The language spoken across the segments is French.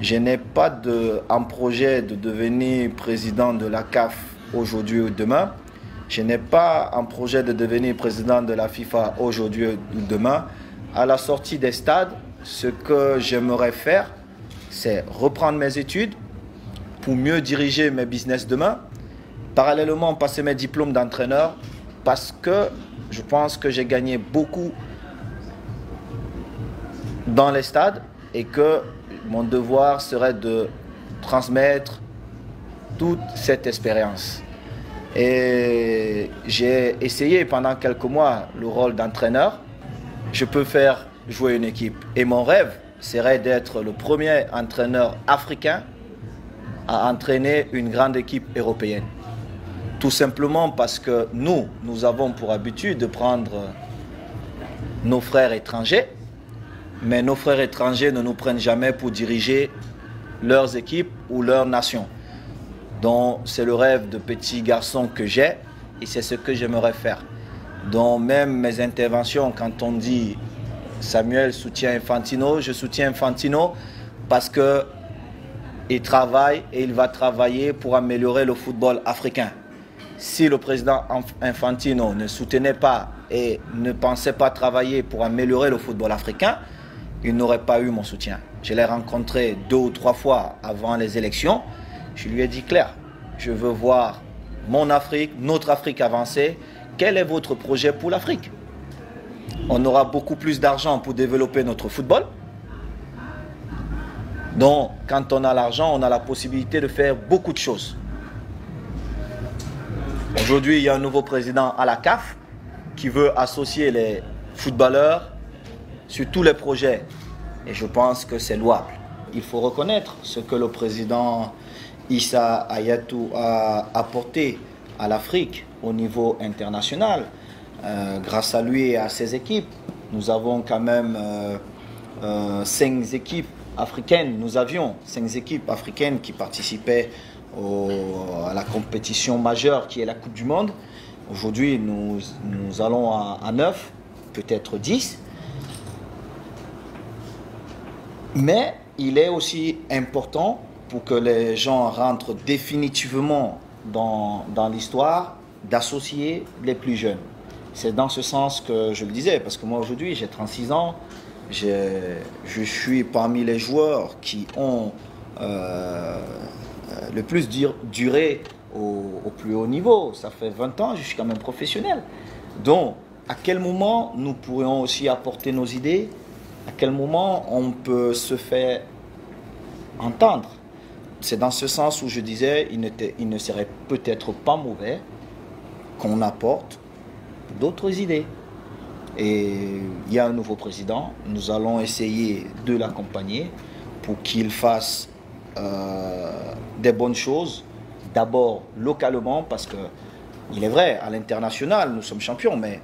Je n'ai pas un projet de devenir président de la CAF aujourd'hui ou demain. Je n'ai pas un projet de devenir président de la FIFA aujourd'hui ou demain. À la sortie des stades, ce que j'aimerais faire, c'est reprendre mes études pour mieux diriger mes business demain. Parallèlement, passer mes diplômes d'entraîneur parce que je pense que j'ai gagné beaucoup dans les stades et que mon devoir serait de transmettre toute cette expérience. Et j'ai essayé pendant quelques mois le rôle d'entraîneur. Je peux faire jouer une équipe. Et mon rêve serait d'être le premier entraîneur africain à entraîner une grande équipe européenne. Tout simplement parce que nous avons pour habitude de prendre nos frères étrangers, mais nos frères étrangers ne nous prennent jamais pour diriger leurs équipes ou leur nation. Donc c'est le rêve de petit garçon que j'ai et c'est ce que j'aimerais faire. Donc même mes interventions, quand on dit Samuel soutient Infantino, je soutiens Infantino parce qu'il travaille et il va travailler pour améliorer le football africain. Si le président Infantino ne soutenait pas et ne pensait pas travailler pour améliorer le football africain, il n'aurait pas eu mon soutien. Je l'ai rencontré 2 ou 3 fois avant les élections. Je lui ai dit clair, je veux voir mon Afrique, notre Afrique avancer. Quel est votre projet pour l'Afrique? On aura beaucoup plus d'argent pour développer notre football. Donc, quand on a l'argent, on a la possibilité de faire beaucoup de choses. Aujourd'hui, il y a un nouveau président à la CAF qui veut associer les footballeurs sur tous les projets. Et je pense que c'est louable. Il faut reconnaître ce que le président Issa Hayatou a apporté à l'Afrique au niveau international. Grâce à lui et à ses équipes, nous avons quand même 5 équipes africaines. Nous avions 5 équipes africaines qui participaient à la compétition majeure qui est la Coupe du Monde. Aujourd'hui, nous allons à 9, peut-être 10. Mais il est aussi important pour que les gens rentrent définitivement dans l'histoire d'associer les plus jeunes. C'est dans ce sens que je le disais, parce que moi aujourd'hui j'ai 36 ans, je suis parmi les joueurs qui ont le plus duré au plus haut niveau. Ça fait 20 ans, je suis quand même professionnel. Donc, à quel moment nous pourrions aussi apporter nos idées? À quel moment on peut se faire entendre? C'est dans ce sens où je disais, il ne serait peut-être pas mauvais qu'on apporte d'autres idées. Et il y a un nouveau président, nous allons essayer de l'accompagner pour qu'il fasse des bonnes choses, d'abord localement, parce que il est vrai, à l'international, nous sommes champions, mais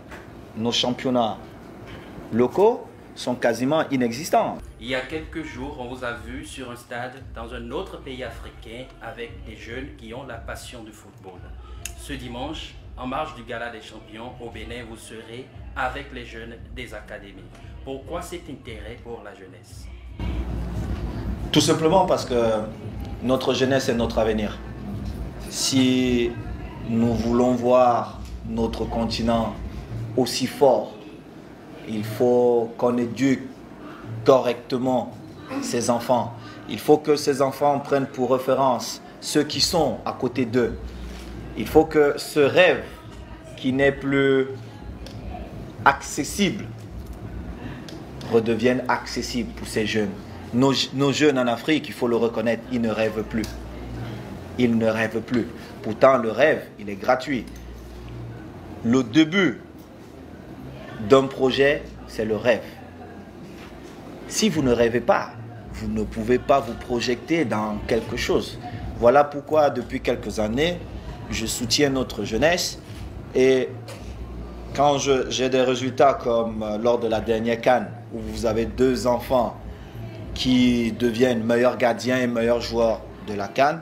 nos championnats locaux sont quasiment inexistants. Il y a quelques jours, on vous a vu sur un stade dans un autre pays africain avec des jeunes qui ont la passion du football. Ce dimanche, en marge du Gala des Champions au Bénin, vous serez avec les jeunes des académies. Pourquoi cet intérêt pour la jeunesse? Tout simplement parce que notre jeunesse est notre avenir. Si nous voulons voir notre continent aussi fort, il faut qu'on éduque correctement ces enfants. Il faut que ces enfants prennent pour référence ceux qui sont à côté d'eux. Il faut que ce rêve qui n'est plus accessible redevienne accessible pour ces jeunes. Nos jeunes en Afrique, il faut le reconnaître, ils ne rêvent plus. Ils ne rêvent plus. Pourtant, le rêve, il est gratuit. Le début d'un projet, c'est le rêve. Si vous ne rêvez pas, vous ne pouvez pas vous projeter dans quelque chose. Voilà pourquoi, depuis quelques années, je soutiens notre jeunesse. Et quand j'ai des résultats comme lors de la dernière CAN, où vous avez 2 enfants qui deviennent meilleurs gardiens et meilleurs joueurs de la CAN,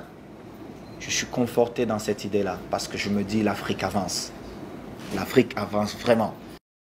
je suis conforté dans cette idée-là, parce que je me dis l'Afrique avance. L'Afrique avance vraiment.